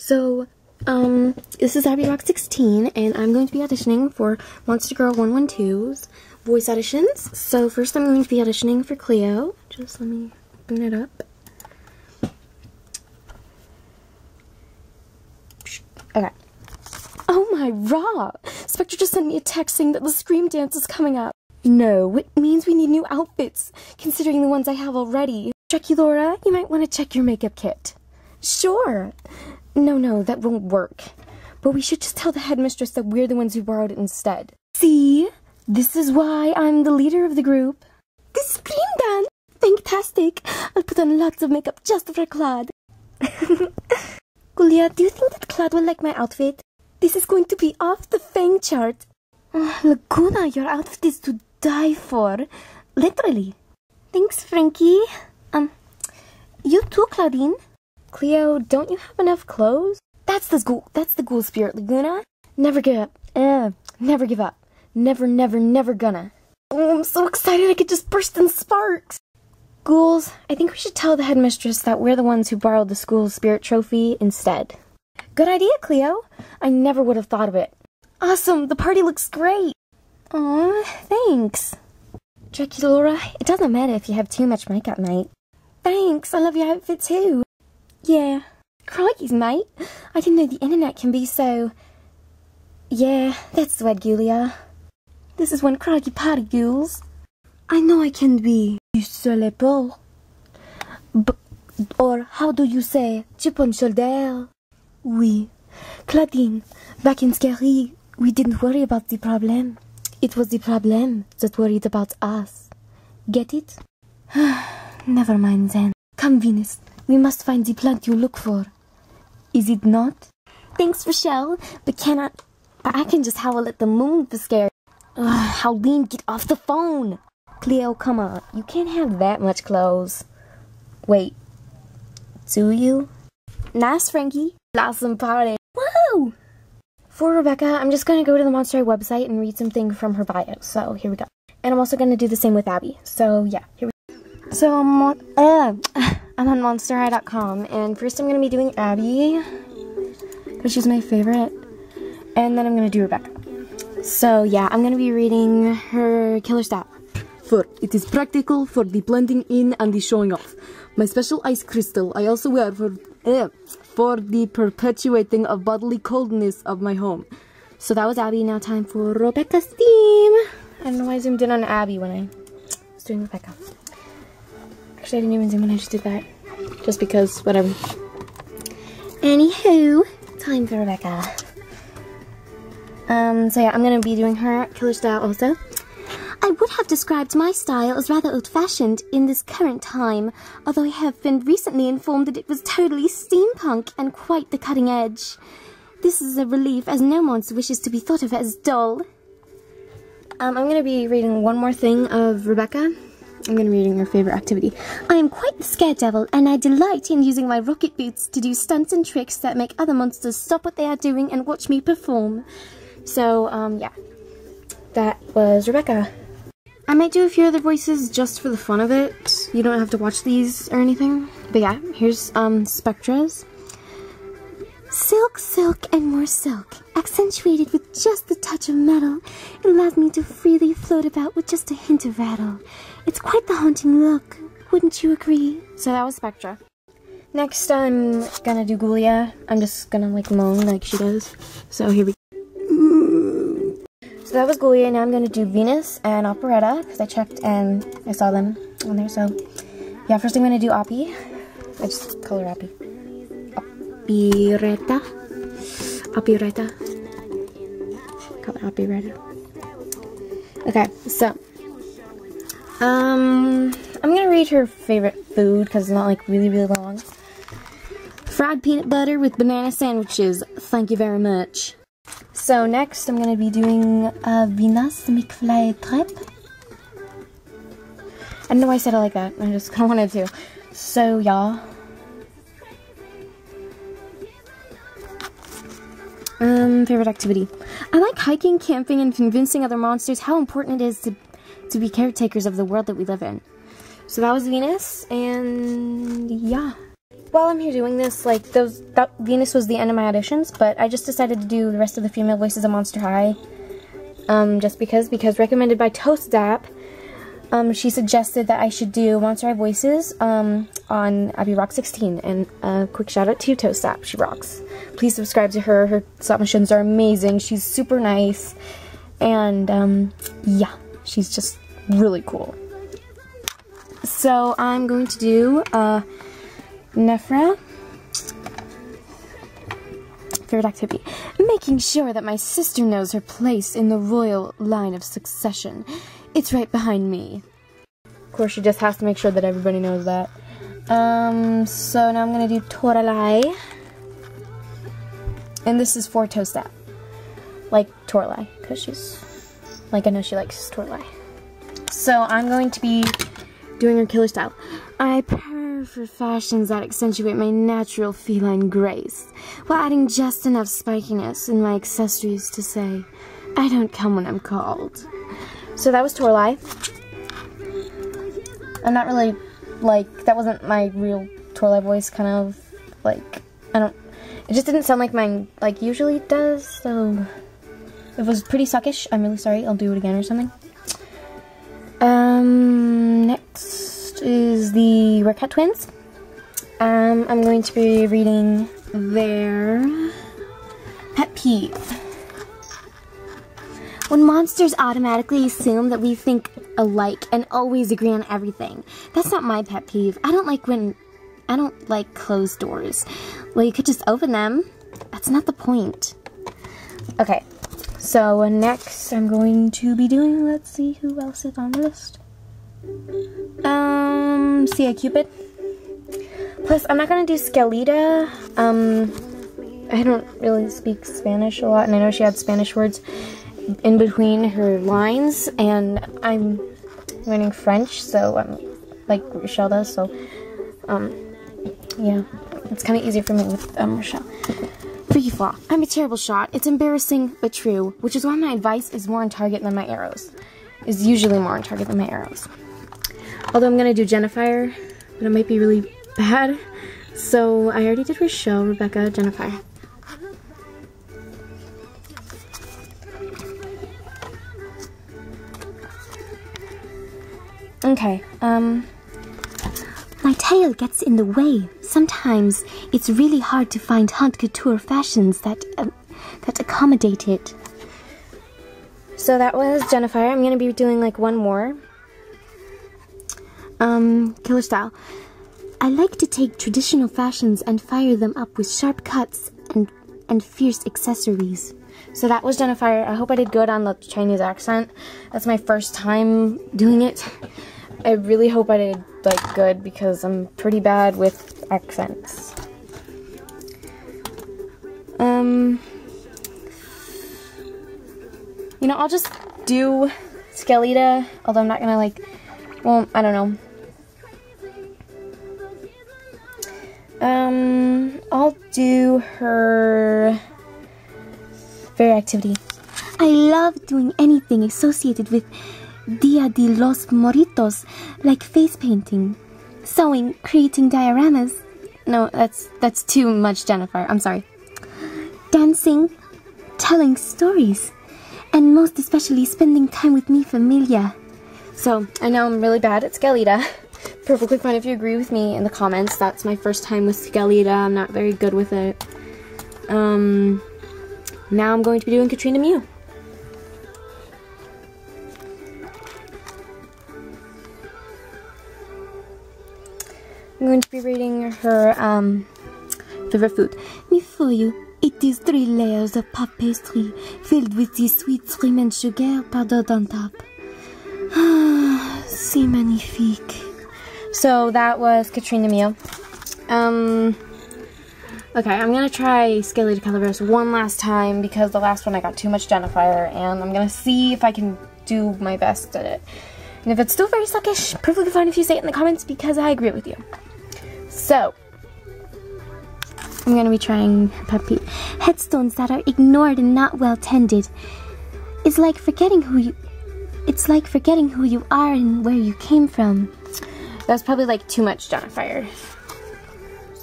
So, this is Abby Rock 16, and I'm going to be auditioning for MonsterGirl122's voice auditions. So first I'm going to be auditioning for Cleo. Just let me open it up. Okay. Oh my raw! Spectre just sent me a text saying that the Scream dance is coming up. No, it means we need new outfits, considering the ones I have already. Jackie Laura, you might want to check your makeup kit. Sure. No, that won't work. But we should just tell the headmistress that we're the ones who borrowed it instead. See? This is why I'm the leader of the group. The Scream dance! Fantastic! I'll put on lots of makeup just for Claude. Julia, do you think that Claude will like my outfit? This is going to be off the fang chart. Laguna, your outfit is to die for. Literally. Thanks, Frankie. You too, Claudine. Cleo, don't you have enough clothes? That's the ghoul spirit, Laguna. Never give up. Never give up. Never gonna. Oh, I'm so excited I could just burst in sparks. Ghouls, I think we should tell the headmistress that we're the ones who borrowed the school spirit trophy instead. Good idea, Cleo. I never would have thought of it. Awesome, the party looks great. Aw, thanks. Jackie Laura, it doesn't matter if you have too much makeup, mate. Thanks, I love your outfit too. Yeah. Crikey's, mate. I didn't know the internet can be so... Yeah, that's the word, Julia. This is one crikey party, ghouls. I know I can be sur l'épaule. Or how do you say chip on shoulder? Oui. Claudine, back in Scary, we didn't worry about the problem. It was the problem that worried about us. Get it? Never mind then. Come, Venus. We must find the plant you look for. Is it not? Thanks, Rochelle, but I can just howl at the moon for scare. Howleen, get off the phone! Cleo, come on. You can't have that much clothes. Wait. Do you? Nice, Frankie. Blossom party. Woo! For Rebecca, I'm just gonna go to the Monster website and read something from her bio. So, here we go. And I'm also gonna do the same with Abby. So, yeah, here we go. So, I'm on MonsterHigh.com, and first I'm gonna be doing Abby, because she's my favorite, and then I'm gonna do Rebecca. So, yeah, I'm gonna be reading her killer style. For it is practical for the blending in and the showing off. My special ice crystal I also wear for the perpetuating of bodily coldness of my home. So that was Abby. Now time for Rebecca's theme. I don't know why I zoomed in on Abby when I was doing Rebecca. Actually, I didn't even zoom in, I just did that. Just because, whatever. Anywho, time for Rebecca. So yeah, I'm gonna be doing her killer style also. I would have described my style as rather old-fashioned in this current time, although I have been recently informed that it was totally steampunk and quite the cutting edge. This is a relief, as no monster wishes to be thought of as dull. I'm going to be reading one more thing of Rebecca. I'm going to be reading her favorite activity. I am quite the scaredevil, and I delight in using my rocket boots to do stunts and tricks that make other monsters stop what they are doing and watch me perform. So, yeah. That was Rebecca. I might do a few other voices just for the fun of it. You don't have to watch these or anything. But yeah, here's Spectra's. Silk, silk, and more silk, accentuated with just a touch of metal. It allows me to freely float about with just a hint of rattle. It's quite the haunting look, wouldn't you agree? So that was Spectra. Next, I'm gonna do Julia. I'm just gonna like moan like she does. So here we go. So that was Julia. Now I'm gonna do Venus and Operetta because I checked and I saw them on there. So yeah, first I'm gonna do Oppie. I just call her Oppie. Operetta. Call it Operetta. Okay, so I'm gonna read her favorite food because it's not like really long. Fried peanut butter with banana sandwiches. Thank you very much. So next I'm gonna be doing Venus McFly crepe. I don't know why I said it like that. I just kind of wanted to. So y'all. Favorite activity. I like hiking, camping, and convincing other monsters how important it is to be caretakers of the world that we live in. So that was Venus, and yeah. while I'm here doing this, like, that Venus was the end of my auditions, but I just decided to do the rest of the female voices of Monster High. Just because recommended by Toast App, she suggested that I should do Monster High voices, on Abby Rock 16, and a quick shout out to Toast App, she rocks. Please subscribe to her, her submissions are amazing, she's super nice, and, yeah, she's just really cool. So, I'm going to do, Nephra. Favorite activity. Making sure that my sister knows her place in the royal line of succession. It's right behind me. Of course, she just has to make sure that everybody knows that. So now I'm gonna do Toralai. And this is for Toast App. Like Toralai, because she's, like, I know she likes Toralai. So I'm going to be doing her killer style. I purr for fashions that accentuate my natural feline grace, while adding just enough spikiness in my accessories to say, I don't come when I'm called. So that was Toralai. I'm not really, like, that wasn't my real Toralai voice, kind of, like, it just didn't sound like mine, like, usually does, so it was pretty suckish. I'm really sorry, I'll do it again or something. Next is the Werecat Twins. I'm going to be reading their pet peeve. When monsters automatically assume that we think alike and always agree on everything. That's not my pet peeve. I don't like closed doors. Well, you could just open them. That's not the point. Okay, so next I'm going to be doing, let's see who else is on the list. C.A. Cupid. Plus, I'm not gonna do Skelita. I don't really speak Spanish a lot, and I know she had Spanish words in between her lines, and I'm learning French, so like Rochelle does, so yeah, it's kind of easier for me with Rochelle. Freaky Flaw. I'm a terrible shot. It's embarrassing but true, which is why my advice is more on target than my arrows. Is usually more on target than my arrows. Although I'm gonna do Jennifer, but it might be really bad. So I already did Rochelle, Rebecca, Jennifer. Okay, my tail gets in the way. Sometimes it's really hard to find haute couture fashions that accommodate it. So that was Jennifer. I'm gonna be doing like one more. Killer style. I like to take traditional fashions and fire them up with sharp cuts and fierce accessories. So that was Jennifer. I hope I did good on the Chinese accent. That's my first time doing it. I really hope I did, like, good, because I'm pretty bad with accents. You know, I'll just do Skelita, although I'm not gonna, like, well, I don't know. I'll do her favorite activity. I love doing anything associated with Dia de los Muertos, like face painting, sewing, creating dioramas. No, that's too much, Jennifer. I'm sorry. Dancing, telling stories, and most especially spending time with mi familia. So, I know I'm really bad at Skelita. Perfectly fine if you agree with me in the comments. That's my first time with Skelita. I'm not very good with it. Now I'm going to be doing Katrina Mew. I'm going to be reading her favorite food. Before you, it is 3 layers of puff pastry filled with the sweet cream and sugar powdered on top. C'est magnifique. So that was Katrina Mew. Okay, I'm gonna try Skelita Calaveras one last time because the last one I got too much Jennifer, and I'm gonna see if I can do my best at it. And if it's still very suckish, perfectly fine if you say it in the comments because I agree with you. So, I'm gonna be trying pet peeve. Headstones that are ignored and not well tended. It's like forgetting who you are and where you came from. That's probably like too much Jennifer.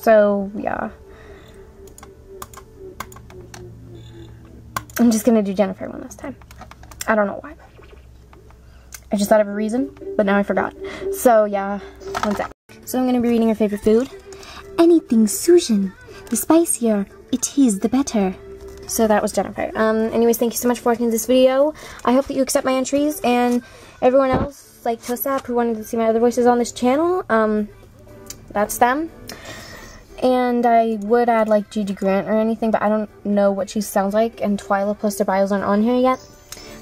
So, yeah. I'm just gonna do Jennifer one last time. I don't know why. I just thought of a reason, but now I forgot. So, yeah. One sec. So, I'm gonna be reading her favorite food. Anything Susan. The spicier it is, the better. So that was Jennifer. Anyways, thank you so much for watching this video. I hope that you accept my entries, and everyone else, like Tosap, who wanted to see my other voices on this channel, that's them. And I would add, like, Gigi Grant or anything, but I don't know what she sounds like, and Twyla plus their bios aren't on here yet.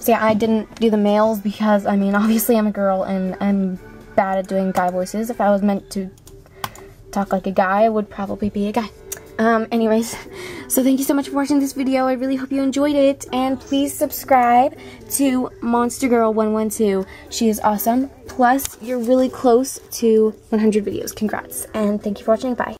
So yeah, I didn't do the males because, I mean, obviously I'm a girl, and I'm bad at doing guy voices. If I was meant to talk like a guy, I would probably be a guy. Anyways, so thank you so much for watching this video. I really hope you enjoyed it, and please subscribe to MonsterGirl122. She is awesome. Plus, you're really close to 100 videos. Congrats, and thank you for watching. Bye.